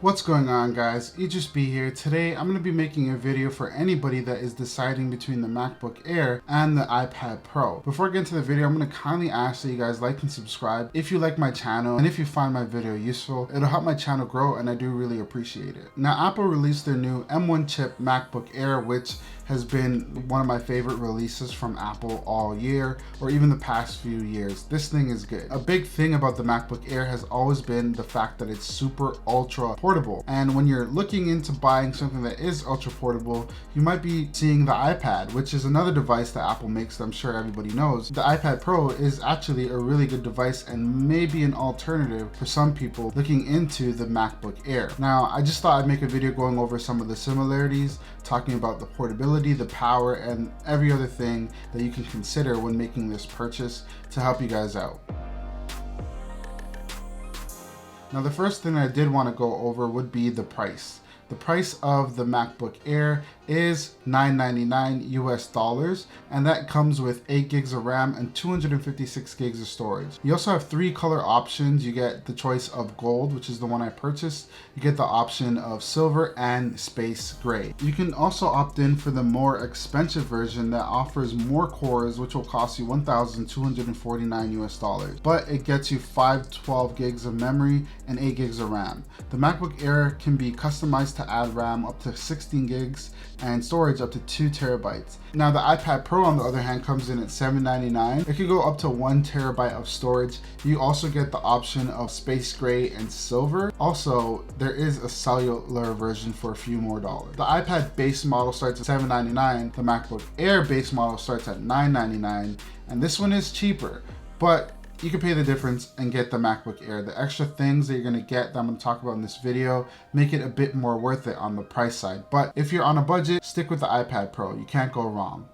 What's going on, guys? EJB here. Today I'm going to be making a video for anybody that is deciding between the MacBook Air and the iPad Pro. Before I get into the video, I'm going to kindly ask that you guys like and subscribe if you like my channel, and if you find my video useful. It'll help my channel grow and I do really appreciate it. Now, Apple released their new M1 chip MacBook Air, which has been one of my favorite releases from Apple all year, or even the past few years. This thing is good. A big thing about the MacBook Air has always been the fact that it's super ultra portable. And when you're looking into buying something that is ultra portable, you might be seeing the iPad, which is another device that Apple makes that I'm sure everybody knows. The iPad Pro is actually a really good device and maybe an alternative for some people looking into the MacBook Air. Now, I just thought I'd make a video going over some of the similarities, talking about the portability, the power, and every other thing that you can consider when making this purchase to help you guys out. Now, the first thing I did want to go over would be the price. The price of the MacBook Air is $999 US, and that comes with 8 gigs of RAM and 256 gigs of storage. You also have 3 color options. You get the choice of gold, which is the one I purchased. You get the option of silver and space gray. You can also opt in for the more expensive version that offers more cores, which will cost you $1,249 US, but it gets you 512 gigs of memory and 8 gigs of RAM. The MacBook Air can be customized to add RAM up to 16 gigs and storage up to 2 terabytes. Now, the iPad Pro, on the other hand, comes in at $799. It could go up to 1 terabyte of storage. You also get the option of space gray and silver. Also, there is a cellular version for a few more dollars. The iPad base model starts at $799. The MacBook Air base model starts at $999, and this one is cheaper, but you can pay the difference and get the MacBook Air. The extra things that you're gonna get that I'm gonna talk about in this video make it a bit more worth it on the price side. But if you're on a budget, stick with the iPad Pro. You can't go wrong.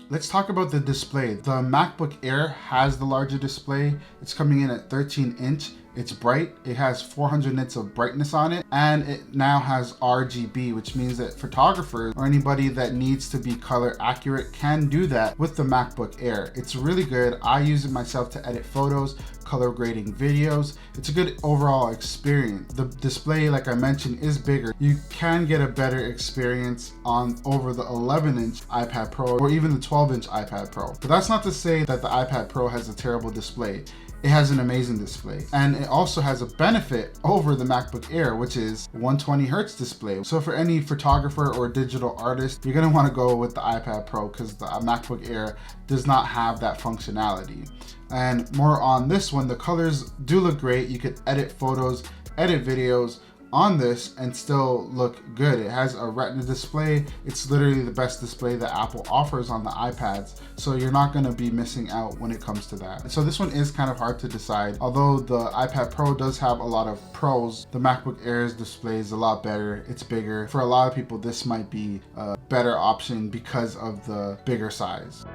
Let's talk about the display. The MacBook Air has the larger display. It's coming in at 13-inch. It's bright, it has 400 nits of brightness on it, and it now has RGB, which means that photographers or anybody that needs to be color accurate can do that with the MacBook Air. It's really good. I use it myself to edit photos, color grading videos. It's a good overall experience. The display, like I mentioned, is bigger. You can get a better experience on over the 11-inch iPad Pro or even the 12-inch iPad Pro. But that's not to say that the iPad Pro has a terrible display. It has an amazing display, and it also has a benefit over the MacBook Air, which is 120 Hertz display. So for any photographer or digital artist, you're gonna wanna go with the iPad Pro because the MacBook Air does not have that functionality. And more on this one, the colors do look great. You could edit photos, edit videos on this and still look good. It has a Retina display. It's literally the best display that Apple offers on the iPads, so you're not going to be missing out when it comes to that. So this one is kind of hard to decide. Although the iPad Pro does have a lot of pros, the MacBook Air's display is a lot better. It's bigger. For a lot of people, this might be a better option because of the bigger size.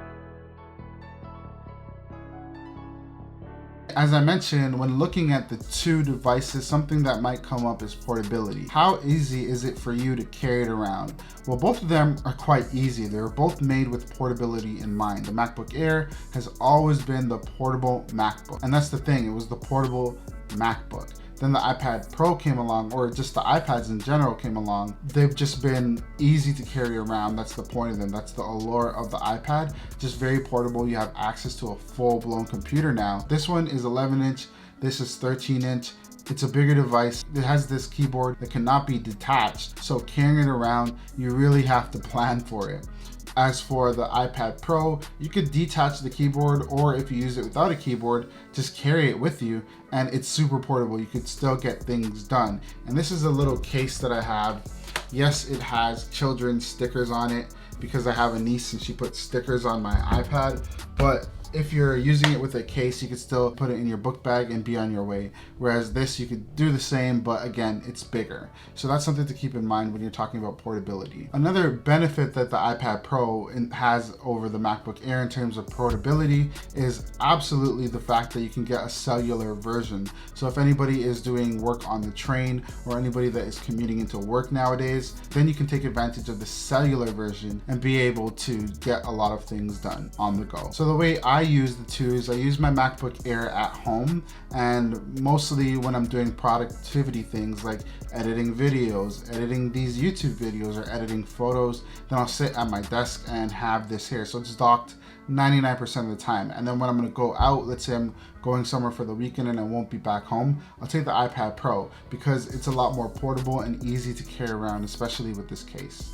As I mentioned, when looking at the two devices, something that might come up is portability. How easy is it for you to carry it around? Well, both of them are quite easy. They're both made with portability in mind. The MacBook Air has always been the portable MacBook, and that's the thing, it was the portable MacBook. Then the iPad Pro came along, or just the iPads in general came along. They've just been easy to carry around. That's the point of them. That's the allure of the iPad. Just very portable. You have access to a full-blown computer now. This one is 11-inch. This is 13-inch. It's a bigger device. It has this keyboard that cannot be detached. So carrying it around, you really have to plan for it. As for the iPad Pro, you could detach the keyboard, or if you use it without a keyboard, just carry it with you, and it's super portable. You could still get things done. And this is a little case that I have. Yes, it has children's stickers on it because I have a niece and she puts stickers on my iPad, but if you're using it with a case, you could still put it in your book bag and be on your way. Whereas this, you could do the same, but again, it's bigger. So that's something to keep in mind when you're talking about portability. Another benefit that the iPad Pro has over the MacBook Air in terms of portability is absolutely the fact that you can get a cellular version. So if anybody is doing work on the train or anybody that is commuting into work nowadays, then you can take advantage of the cellular version and be able to get a lot of things done on the go. So the way I use the two is I use my MacBook Air at home, and mostly when I'm doing productivity things like editing videos, editing these YouTube videos, or editing photos, then I'll sit at my desk and have this here. So it's docked 99% of the time. And then when I'm gonna go out, let's say I'm going somewhere for the weekend and I won't be back home, I'll take the iPad Pro because it's a lot more portable and easy to carry around, especially with this case.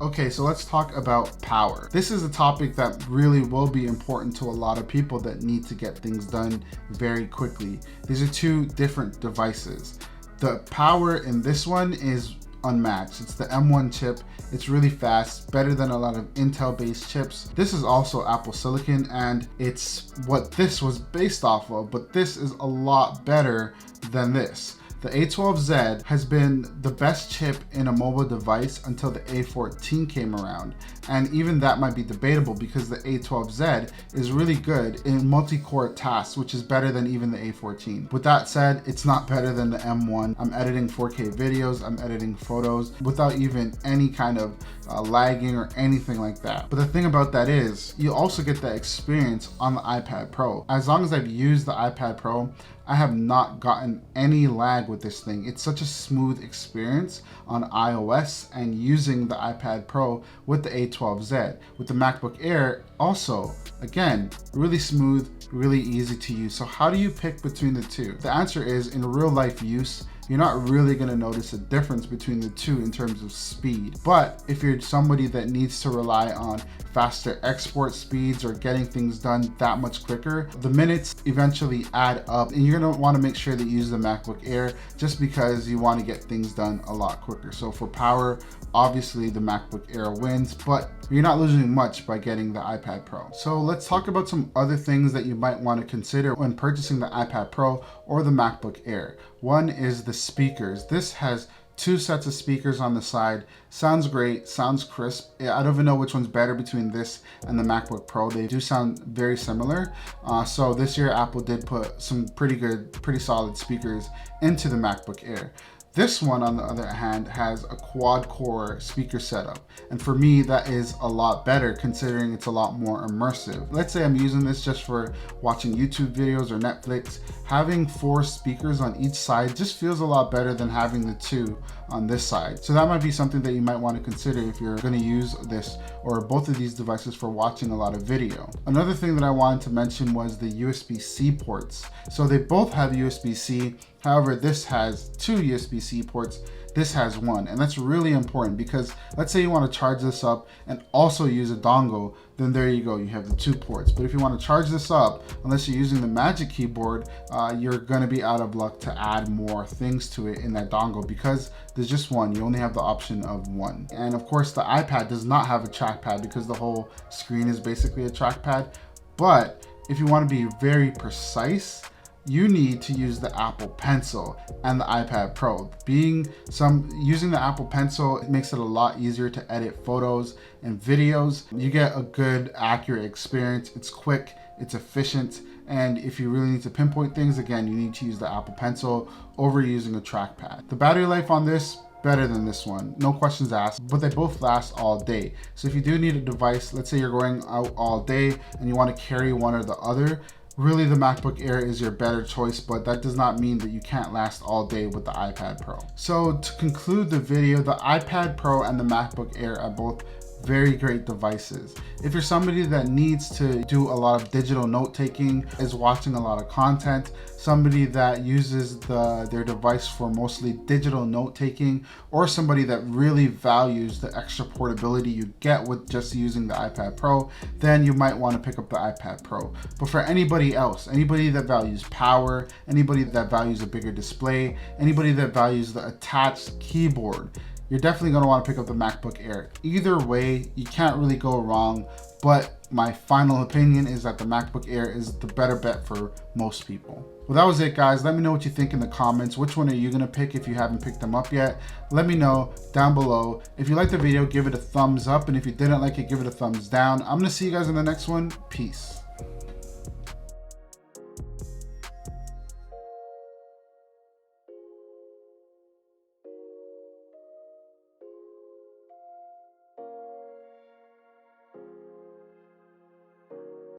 Okay, so let's talk about power. This is a topic that really will be important to a lot of people that need to get things done very quickly. These are two different devices. The power in this one is unmatched. It's the M1 chip. It's really fast, better than a lot of Intel-based chips. This is also Apple Silicon, and it's what this was based off of, but this is a lot better than this. The A12Z has been the best chip in a mobile device until the A14 came around. And even that might be debatable because the A12Z is really good in multi-core tasks, which is better than even the A14. With that said, it's not better than the M1. I'm editing 4K videos, I'm editing photos without even any kind of lagging or anything like that. But the thing about that is, you also get that experience on the iPad Pro. As long as I've used the iPad Pro, I have not gotten any lag with this thing. It's such a smooth experience on iOS and using the iPad Pro with the A12Z. With the MacBook Air, also, again, really smooth, really easy to use. So how do you pick between the two? The answer is, in real life use, you're not really gonna notice a difference between the two in terms of speed. But if you're somebody that needs to rely on faster export speeds or getting things done that much quicker, the minutes eventually add up, and you're gonna wanna make sure that you use the MacBook Air just because you wanna get things done a lot quicker. So for power, obviously the MacBook Air wins, but you're not losing much by getting the iPad Pro. So let's talk about some other things that you might want to consider when purchasing the iPad Pro or the MacBook Air. One is the speakers. This has two sets of speakers on the side. Sounds great, sounds crisp. I don't even know which one's better between this and the MacBook Pro. They do sound very similar. So this year Apple did put some pretty solid speakers into the MacBook Air. This one, on the other hand, has a quad-core speaker setup. And for me, that is a lot better considering it's a lot more immersive. Let's say I'm using this just for watching YouTube videos or Netflix. Having 4 speakers on each side just feels a lot better than having the 2 on this side. So that might be something that you might want to consider if you're going to use this or both of these devices for watching a lot of video. Another thing that I wanted to mention was the USB-C ports. So they both have USB-C. However, this has 2 USB-C ports, this has 1, and that's really important because let's say you want to charge this up and also use a dongle, then there you go, you have the 2 ports. But if you want to charge this up, unless you're using the Magic Keyboard, you're going to be out of luck to add more things to it in that dongle because there's just 1, you only have the option of 1. And of course the iPad does not have a trackpad because the whole screen is basically a trackpad. But if you want to be very precise, you need to use the Apple Pencil and the iPad Pro. Using the Apple Pencil, it makes it a lot easier to edit photos and videos. You get a good, accurate experience. It's quick, it's efficient, and if you really need to pinpoint things, again, you need to use the Apple Pencil over using a trackpad. The battery life on this, better than this one, no questions asked, but they both last all day. So if you do need a device, let's say you're going out all day and you want to carry one or the other, really the MacBook Air is your better choice, but that does not mean that you can't last all day with the iPad Pro. So to conclude the video, the iPad Pro and the MacBook Air are both very great devices. If you're somebody that needs to do a lot of digital note-taking, is watching a lot of content, somebody that uses their device for mostly digital note-taking, or somebody that really values the extra portability you get with just using the iPad Pro, then you might want to pick up the iPad Pro. But for anybody else, anybody that values power, anybody that values a bigger display, anybody that values the attached keyboard, you're definitely going to want to pick up the MacBook Air. Either way, you can't really go wrong, but my final opinion is that the MacBook Air is the better bet for most people. Well, that was it, guys. Let me know what you think in the comments. Which one are you going to pick if you haven't picked them up yet? Let me know down below. If you liked the video, give it a thumbs up, and if you didn't like it, give it a thumbs down. I'm going to see you guys in the next one. Peace.